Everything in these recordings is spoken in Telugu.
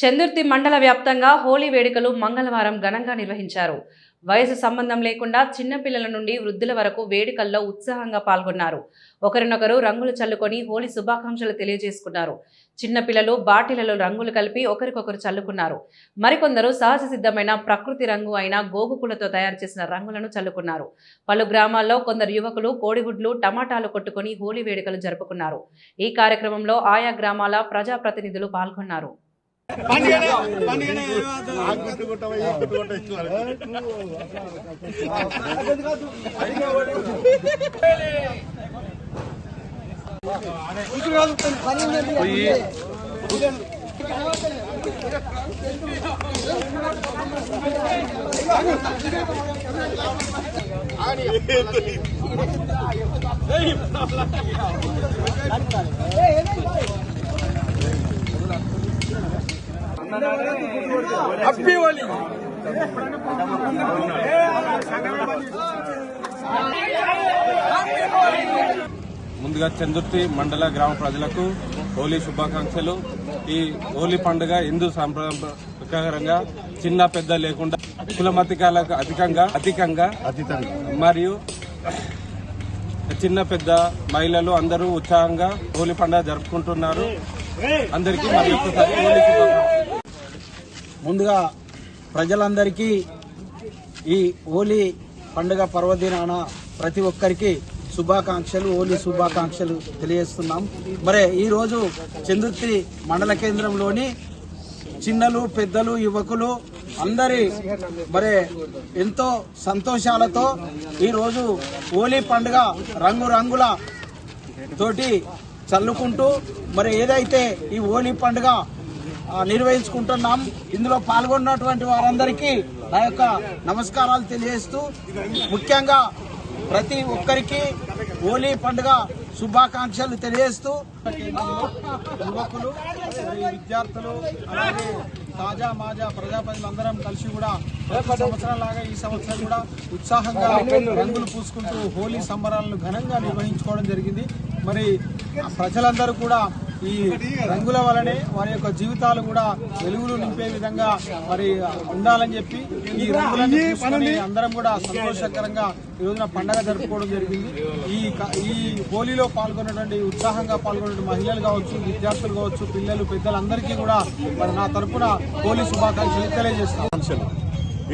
చందుర్తి మండల వ్యాప్తంగా హోలీ వేడుకలు మంగళవారం ఘనంగా నిర్వహించారు. వయసు సంబంధం లేకుండా చిన్నపిల్లల నుండి వృద్ధుల వరకు వేడుకల్లో ఉత్సాహంగా పాల్గొన్నారు. ఒకరినొకరు రంగులు చల్లుకొని హోలీ శుభాకాంక్షలు తెలియజేసుకున్నారు. చిన్నపిల్లలు బాటిలలో రంగులు కలిపి ఒకరికొకరు చల్లుకున్నారు. మరికొందరు సహజ సిద్ధమైన ప్రకృతి రంగు అయిన గోగుపులతో తయారు చేసిన రంగులను చల్లుకున్నారు. పలు గ్రామాల్లో కొందరు యువకులు కోడిగుడ్లు, టమాటాలు కొట్టుకుని హోలీ వేడుకలు జరుపుకున్నారు. ఈ కార్యక్రమంలో ఆయా గ్రామాల ప్రజాప్రతినిధులు పాల్గొన్నారు. హ్యాపీ హోలీ. ముందుగా చందుర్తి మండల గ్రామ ప్రజలకు హోలీ శుభాకాంక్షలు. ఈ హోలీ పండుగ హిందూ సాంప్రదాయం ప్రకారంగా చిన్న పెద్ద లేకుండా కులమతికాలకు అధికంగా మరియు చిన్న పెద్ద మహిళలు అందరూ ఉత్సాహంగా హోలీ పండుగ జరుపుకుంటున్నారు. అందరికీ మరి ఒక్కసారి హోలీ శుభాకాంక్షలు. ముందుగా ప్రజలందరికీ ఈ హోలీ పండుగ పర్వదినాన ప్రతి ఒక్కరికి శుభాకాంక్షలు, హోలీ శుభాకాంక్షలు తెలియజేస్తున్నాం. మరి ఈరోజు చందుర్తి మండల కేంద్రంలోని చిన్నలు, పెద్దలు, యువకులు అందరి మరి ఎంతో సంతోషాలతో ఈరోజు హోలీ పండుగ రంగురంగుల తోటి చల్లుకుంటూ మరి ఏదైతే ఈ హోలీ పండుగ నిర్వహించుకుంటున్నాం, ఇందులో పాల్గొన్నటువంటి వారందరికీ నా యొక్క నమస్కారాలు తెలియజేస్తూ ముఖ్యంగా ప్రతి ఒక్కరికి హోలీ పండుగ శుభాకాంక్షలు తెలియజేస్తూ యువకులు, విద్యార్థులు, అలాగే తాజా మాజా ప్రజాప్రతినిధులందరం కలిసి కూడా ప్రతి సంవత్సరం లాగా ఈ సంవత్సరం కూడా ఉత్సాహంగా రంగులు పూసుకుంటూ హోలీ సంబరాలను ఘనంగా నిర్వహించుకోవడం జరిగింది. మరి ప్రజలందరూ కూడా ఈ రంగుల వలనే వారి యొక్క జీవితాలు కూడా వెలుగులు నింపే విధంగా మరి ఉండాలని చెప్పి ఈ రంగులని తీసుకొని అందరం కూడా సంతోషకరంగా ఈ రోజున పండగ జరుపుకోవడం జరిగింది. ఈ హోలీలో పాల్గొన్నటువంటి ఉత్సాహంగా పాల్గొన్న మహిళలు కావచ్చు, విద్యార్థులు కావచ్చు, పిల్లలు, పెద్దలందరికీ కూడా మరి నా తరఫున హోలీ శుభాకాంక్షలు తెలియజేస్తాను.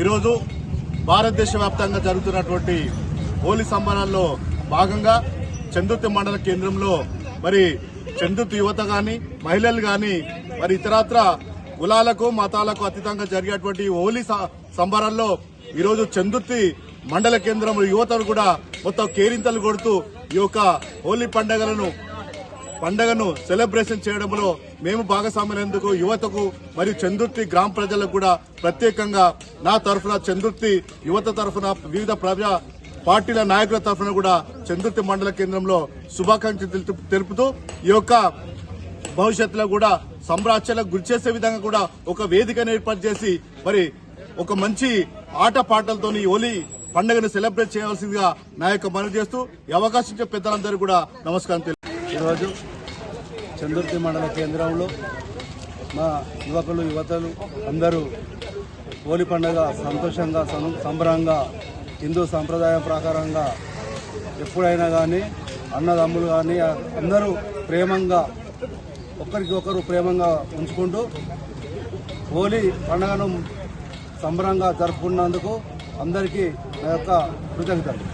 ఈరోజు భారతదేశ వ్యాప్తంగా జరుగుతున్నటువంటి హోలీ సంబరాల్లో భాగంగా చందుర్తి మండల కేంద్రంలో మరి చందుర్తి యువత కానీ, మహిళలు కానీ, మరి ఇతరత్ర కులాలకు మతాలకు అతీతంగా జరిగేటువంటి హోలీ సంబరాల్లో ఈరోజు చందుర్తి మండల కేంద్రం యువతను కూడా మొత్తం కేరింతలు కొడుతూ ఈ యొక్క హోలీ పండుగను సెలబ్రేషన్ చేయడంలో మేము భాగస్వామ్యమైనందుకు యువతకు మరియు చందుర్తి గ్రామ ప్రజలకు కూడా ప్రత్యేకంగా నా తరఫున, చందుర్తి యువత తరఫున, వివిధ ప్రజా పార్టీల నాయకుల తరఫున కూడా చందుర్తి మండల కేంద్రంలో శుభాకాంక్షలు తెలుపుతూ ఈ యొక్క భవిష్యత్తులో కూడా సంబరాచలకు గురి చేసే విధంగా కూడా ఒక వేదికను ఏర్పాటు చేసి మరి ఒక మంచి ఆట పాటలతో హోలీ పండుగను సెలబ్రేట్ చేయవలసిందిగా నా యొక్క మనవి చేస్తూ ఈ అవకాశం ఇచ్చే పెద్దలందరూ కూడా నమస్కారం తెలుపు. ఈరోజు చందుర్తి మండల కేంద్రంలో మా యువతలు అందరూ హోలీ పండుగ సంతోషంగా సంబరంగా హిందూ సాంప్రదాయం ప్రకారంగా ఎప్పుడైనా కానీ అన్నదమ్ములు కానీ అందరూ ప్రేమంగా ఒకరికొకరు ప్రేమంగా ఉంచుకుంటూ హోలీ పండుగను సంబరంగా జరుపుకున్నందుకు అందరికీ నా యొక్క కృతజ్ఞతలు.